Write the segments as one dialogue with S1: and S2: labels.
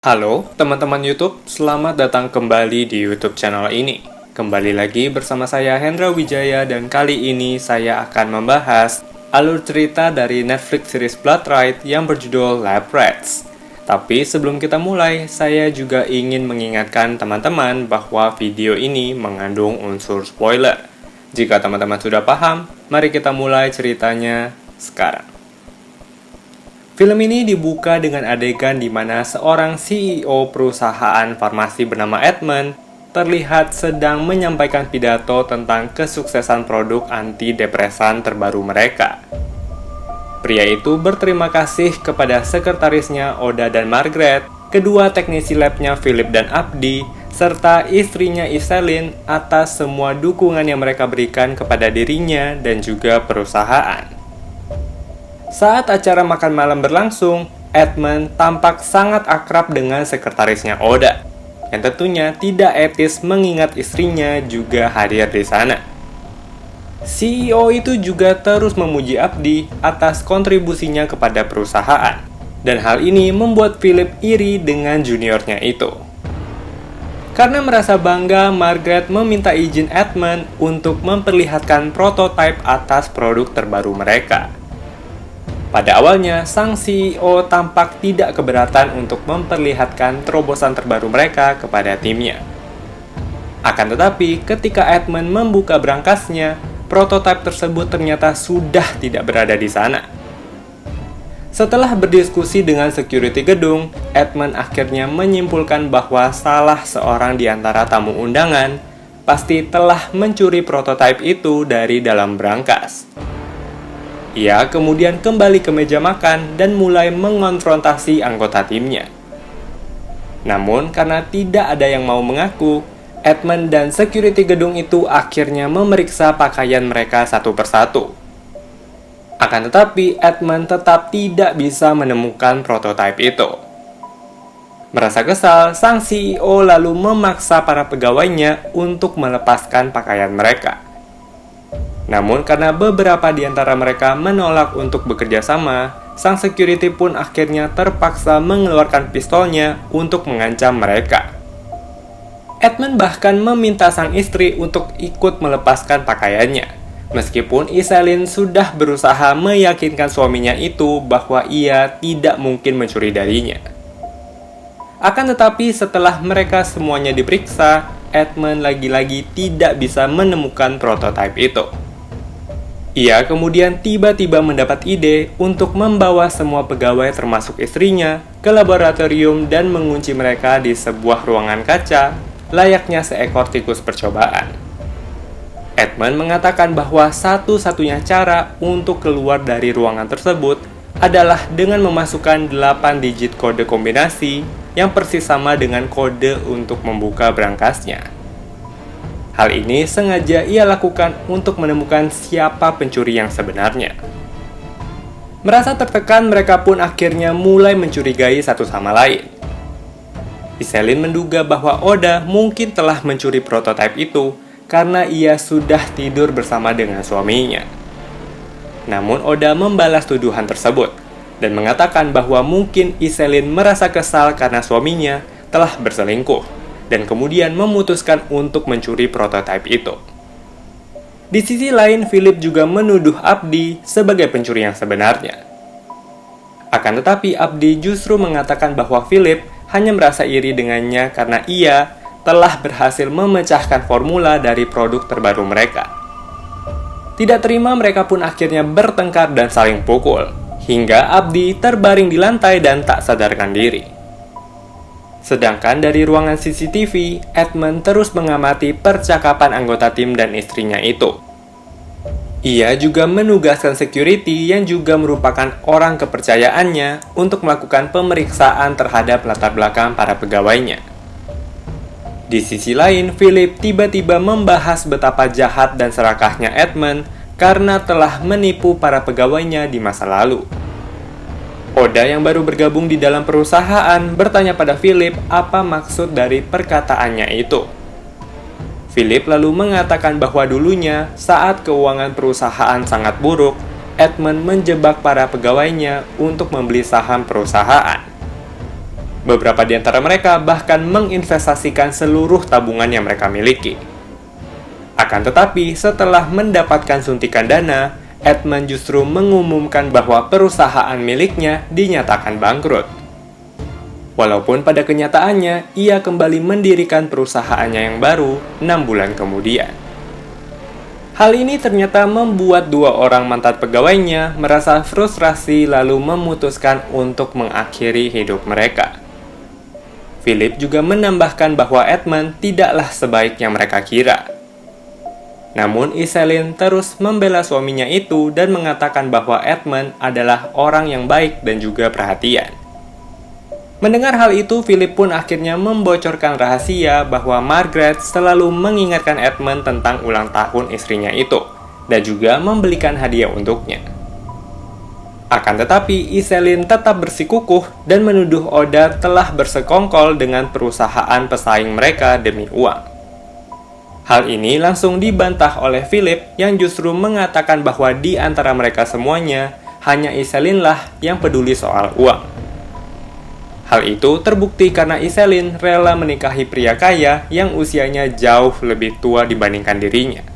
S1: Halo teman-teman YouTube, selamat datang kembali di YouTube channel ini. Kembali lagi bersama saya Hendra Wijaya dan kali ini saya akan membahas alur cerita dari Netflix series Blood Right yang berjudul Lab Rats. Tapi sebelum kita mulai, saya juga ingin mengingatkan teman-teman bahwa video ini mengandung unsur spoiler. Jika teman-teman sudah paham, mari kita mulai ceritanya sekarang. Film ini dibuka dengan adegan di mana seorang CEO perusahaan farmasi bernama Edmund terlihat sedang menyampaikan pidato tentang kesuksesan produk antidepresan terbaru mereka. Pria itu berterima kasih kepada sekretarisnya Oda dan Margaret, kedua teknisi labnya Philip dan Abdi, serta istrinya Iselin atas semua dukungan yang mereka berikan kepada dirinya dan juga perusahaan. Saat acara makan malam berlangsung, Edmund tampak sangat akrab dengan sekretarisnya Oda, yang tentunya tidak etis mengingat istrinya juga hadir di sana. CEO itu juga terus memuji Abdi atas kontribusinya kepada perusahaan, dan hal ini membuat Philip iri dengan juniornya itu. Karena merasa bangga, Margaret meminta izin Edmund untuk memperlihatkan prototipe atas produk terbaru mereka. Pada awalnya, sang CEO tampak tidak keberatan untuk memperlihatkan terobosan terbaru mereka kepada timnya. Akan tetapi, ketika Edmund membuka berangkasnya, prototipe tersebut ternyata sudah tidak berada di sana. Setelah berdiskusi dengan security gedung, Edmund akhirnya menyimpulkan bahwa salah seorang di antara tamu undangan pasti telah mencuri prototipe itu dari dalam berangkas. Ia kemudian kembali ke meja makan dan mulai mengonfrontasi anggota timnya. Namun, karena tidak ada yang mau mengaku, Edmund dan security gedung itu akhirnya memeriksa pakaian mereka satu persatu. Akan tetapi, Edmund tetap tidak bisa menemukan prototipe itu. Merasa kesal, sang CEO lalu memaksa para pegawainya untuk melepaskan pakaian mereka. Namun karena beberapa di antara mereka menolak untuk bekerja sama, sang security pun akhirnya terpaksa mengeluarkan pistolnya untuk mengancam mereka. Edmund bahkan meminta sang istri untuk ikut melepaskan pakaiannya, meskipun Iselin sudah berusaha meyakinkan suaminya itu bahwa ia tidak mungkin mencuri darinya. Akan tetapi setelah mereka semuanya diperiksa, Edmund lagi-lagi tidak bisa menemukan prototipe itu. Ia kemudian tiba-tiba mendapat ide untuk membawa semua pegawai termasuk istrinya ke laboratorium dan mengunci mereka di sebuah ruangan kaca layaknya seekor tikus percobaan. Edmund mengatakan bahwa satu-satunya cara untuk keluar dari ruangan tersebut adalah dengan memasukkan 8 digit kode kombinasi yang persis sama dengan kode untuk membuka berangkasnya. Hal ini sengaja ia lakukan untuk menemukan siapa pencuri yang sebenarnya. Merasa tertekan, mereka pun akhirnya mulai mencurigai satu sama lain. Iselin menduga bahwa Oda mungkin telah mencuri prototipe itu karena ia sudah tidur bersama dengan suaminya. Namun Oda membalas tuduhan tersebut dan mengatakan bahwa mungkin Iselin merasa kesal karena suaminya telah berselingkuh dan kemudian memutuskan untuk mencuri prototipe itu. Di sisi lain, Philip juga menuduh Abdi sebagai pencuri yang sebenarnya. Akan tetapi, Abdi justru mengatakan bahwa Philip hanya merasa iri dengannya karena ia telah berhasil memecahkan formula dari produk terbaru mereka. Tidak terima, mereka pun akhirnya bertengkar dan saling pukul, hingga Abdi terbaring di lantai dan tak sadarkan diri. Sedangkan dari ruangan CCTV, Edmund terus mengamati percakapan anggota tim dan istrinya itu. Ia juga menugaskan security yang juga merupakan orang kepercayaannya untuk melakukan pemeriksaan terhadap latar belakang para pegawainya. Di sisi lain, Philip tiba-tiba membahas betapa jahat dan serakahnya Edmund karena telah menipu para pegawainya di masa lalu. Oda yang baru bergabung di dalam perusahaan bertanya pada Philip apa maksud dari perkataannya itu. Philip lalu mengatakan bahwa dulunya saat keuangan perusahaan sangat buruk, Edmund menjebak para pegawainya untuk membeli saham perusahaan. Beberapa di antara mereka bahkan menginvestasikan seluruh tabungan yang mereka miliki. Akan tetapi, setelah mendapatkan suntikan dana, Edmund justru mengumumkan bahwa perusahaan miliknya dinyatakan bangkrut. Walaupun pada kenyataannya, ia kembali mendirikan perusahaannya yang baru 6 bulan kemudian. Hal ini ternyata membuat 2 orang mantan pegawainya merasa frustrasi lalu memutuskan untuk mengakhiri hidup mereka. Philip juga menambahkan bahwa Edmund tidaklah sebaik yang mereka kira. Namun Iselin terus membela suaminya itu dan mengatakan bahwa Edmund adalah orang yang baik dan juga perhatian. Mendengar hal itu, Philip pun akhirnya membocorkan rahasia bahwa Margaret selalu mengingatkan Edmund tentang ulang tahun istrinya itu, dan juga membelikan hadiah untuknya. Akan tetapi, Iselin tetap bersikukuh dan menuduh Oda telah bersekongkol dengan perusahaan pesaing mereka demi uang. Hal ini langsung dibantah oleh Philip yang justru mengatakan bahwa di antara mereka semuanya, hanya Iselinlah yang peduli soal uang. Hal itu terbukti karena Iselin rela menikahi pria kaya yang usianya jauh lebih tua dibandingkan dirinya.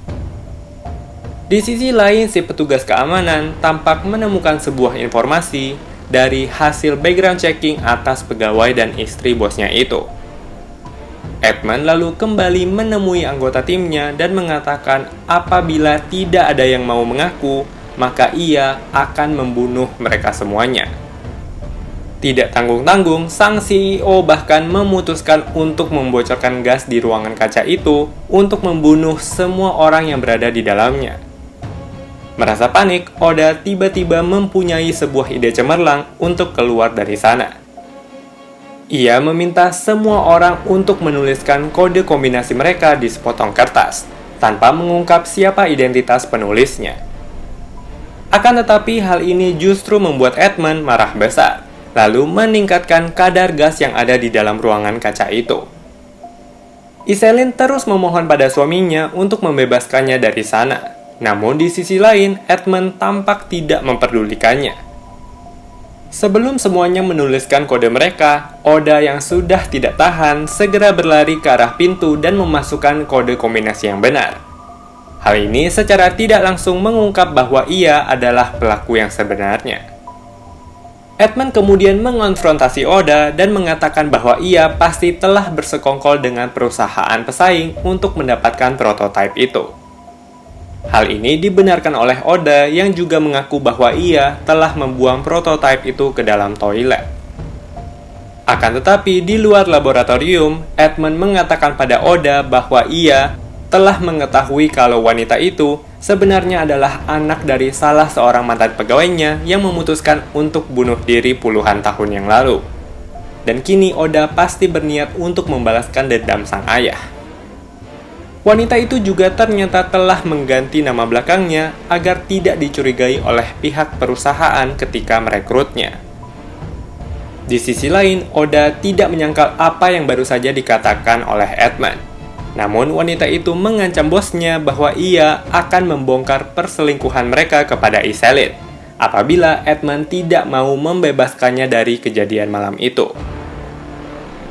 S1: Di sisi lain, si petugas keamanan tampak menemukan sebuah informasi dari hasil background checking atas pegawai dan istri bosnya itu. Edmund lalu kembali menemui anggota timnya dan mengatakan apabila tidak ada yang mau mengaku, maka ia akan membunuh mereka semuanya. Tidak tanggung-tanggung, sang CEO bahkan memutuskan untuk membocorkan gas di ruangan kaca itu untuk membunuh semua orang yang berada di dalamnya. Merasa panik, Oda tiba-tiba mempunyai sebuah ide cemerlang untuk keluar dari sana. Ia meminta semua orang untuk menuliskan kode kombinasi mereka di sepotong kertas, tanpa mengungkap siapa identitas penulisnya. Akan tetapi hal ini justru membuat Edmund marah besar, lalu meningkatkan kadar gas yang ada di dalam ruangan kaca itu. Iselin terus memohon pada suaminya untuk membebaskannya dari sana. Namun di sisi lain, Edmund tampak tidak memperdulikannya. Sebelum semuanya menuliskan kode mereka, Oda yang sudah tidak tahan segera berlari ke arah pintu dan memasukkan kode kombinasi yang benar. Hal ini secara tidak langsung mengungkap bahwa ia adalah pelaku yang sebenarnya. Edmund kemudian mengonfrontasi Oda dan mengatakan bahwa ia pasti telah bersekongkol dengan perusahaan pesaing untuk mendapatkan prototipe itu. Hal ini dibenarkan oleh Oda yang juga mengaku bahwa ia telah membuang prototipe itu ke dalam toilet. Akan tetapi di luar laboratorium, Edmund mengatakan pada Oda bahwa ia telah mengetahui kalau wanita itu sebenarnya adalah anak dari salah seorang mantan pegawainya yang memutuskan untuk bunuh diri puluhan tahun yang lalu. Dan kini Oda pasti berniat untuk membalaskan dendam sang ayah. Wanita itu juga ternyata telah mengganti nama belakangnya agar tidak dicurigai oleh pihak perusahaan ketika merekrutnya. Di sisi lain, Oda tidak menyangkal apa yang baru saja dikatakan oleh Edmund. Namun wanita itu mengancam bosnya bahwa ia akan membongkar perselingkuhan mereka kepada Iselin apabila Edmund tidak mau membebaskannya dari kejadian malam itu.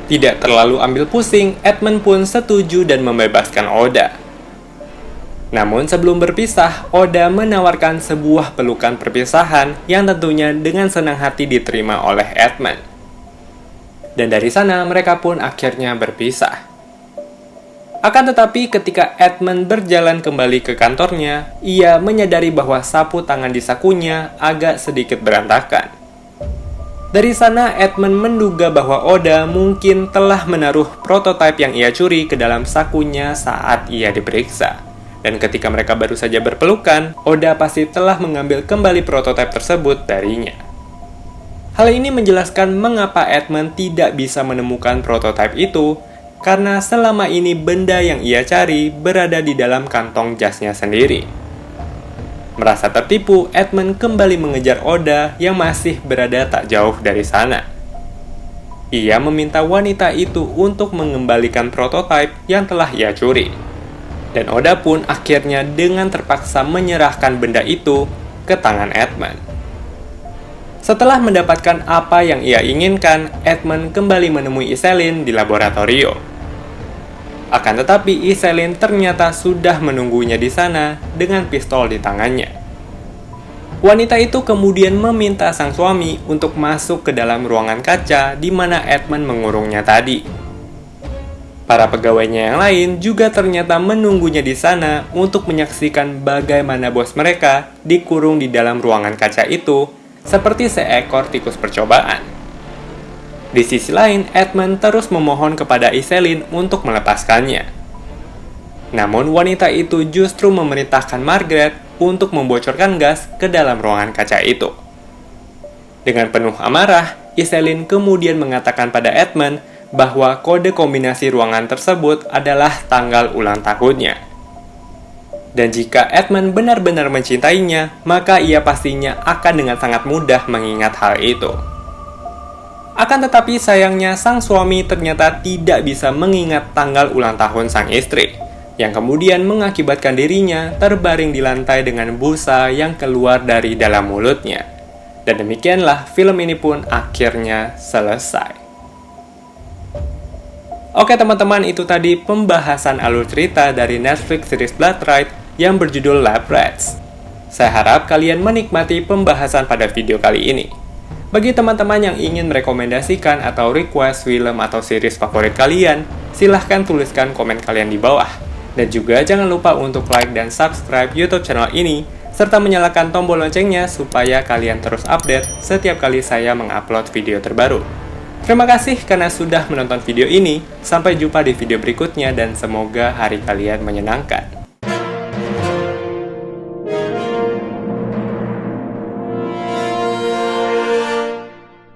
S1: Tidak terlalu ambil pusing, Edmund pun setuju dan membebaskan Oda. Namun sebelum berpisah, Oda menawarkan sebuah pelukan perpisahan yang tentunya dengan senang hati diterima oleh Edmund. Dan dari sana mereka pun akhirnya berpisah. Akan tetapi ketika Edmund berjalan kembali ke kantornya, ia menyadari bahwa sapu tangan di sakunya agak sedikit berantakan. Dari sana, Edmund menduga bahwa Oda mungkin telah menaruh prototipe yang ia curi ke dalam sakunya saat ia diperiksa. Dan ketika mereka baru saja berpelukan, Oda pasti telah mengambil kembali prototipe tersebut darinya. Hal ini menjelaskan mengapa Edmund tidak bisa menemukan prototipe itu, karena selama ini benda yang ia cari berada di dalam kantong jasnya sendiri. Merasa tertipu, Edmund kembali mengejar Oda yang masih berada tak jauh dari sana. Ia meminta wanita itu untuk mengembalikan prototipe yang telah ia curi. Dan Oda pun akhirnya dengan terpaksa menyerahkan benda itu ke tangan Edmund. Setelah mendapatkan apa yang ia inginkan, Edmund kembali menemui Iselin di laboratorium. Akan tetapi, Iselin ternyata sudah menunggunya di sana dengan pistol di tangannya. Wanita itu kemudian meminta sang suami untuk masuk ke dalam ruangan kaca di mana Edmund mengurungnya tadi. Para pegawainya yang lain juga ternyata menunggunya di sana untuk menyaksikan bagaimana bos mereka dikurung di dalam ruangan kaca itu seperti seekor tikus percobaan. Di sisi lain, Edmund terus memohon kepada Iselin untuk melepaskannya. Namun wanita itu justru memerintahkan Margaret untuk membocorkan gas ke dalam ruangan kaca itu. Dengan penuh amarah, Iselin kemudian mengatakan pada Edmund bahwa kode kombinasi ruangan tersebut adalah tanggal ulang tahunnya. Dan jika Edmund benar-benar mencintainya, maka ia pastinya akan dengan sangat mudah mengingat hal itu. Akan tetapi sayangnya sang suami ternyata tidak bisa mengingat tanggal ulang tahun sang istri, yang kemudian mengakibatkan dirinya terbaring di lantai dengan busa yang keluar dari dalam mulutnya. Dan demikianlah film ini pun akhirnya selesai. Oke teman-teman, itu tadi pembahasan alur cerita dari Netflix series Blood Ride yang berjudul Lab Rats. Saya harap kalian menikmati pembahasan pada video kali ini. Bagi teman-teman yang ingin merekomendasikan atau request film atau series favorit kalian, silahkan tuliskan komen kalian di bawah. Dan juga jangan lupa untuk like dan subscribe YouTube channel ini, serta menyalakan tombol loncengnya supaya kalian terus update setiap kali saya mengupload video terbaru. Terima kasih karena sudah menonton video ini. Sampai jumpa di video berikutnya dan semoga hari kalian menyenangkan.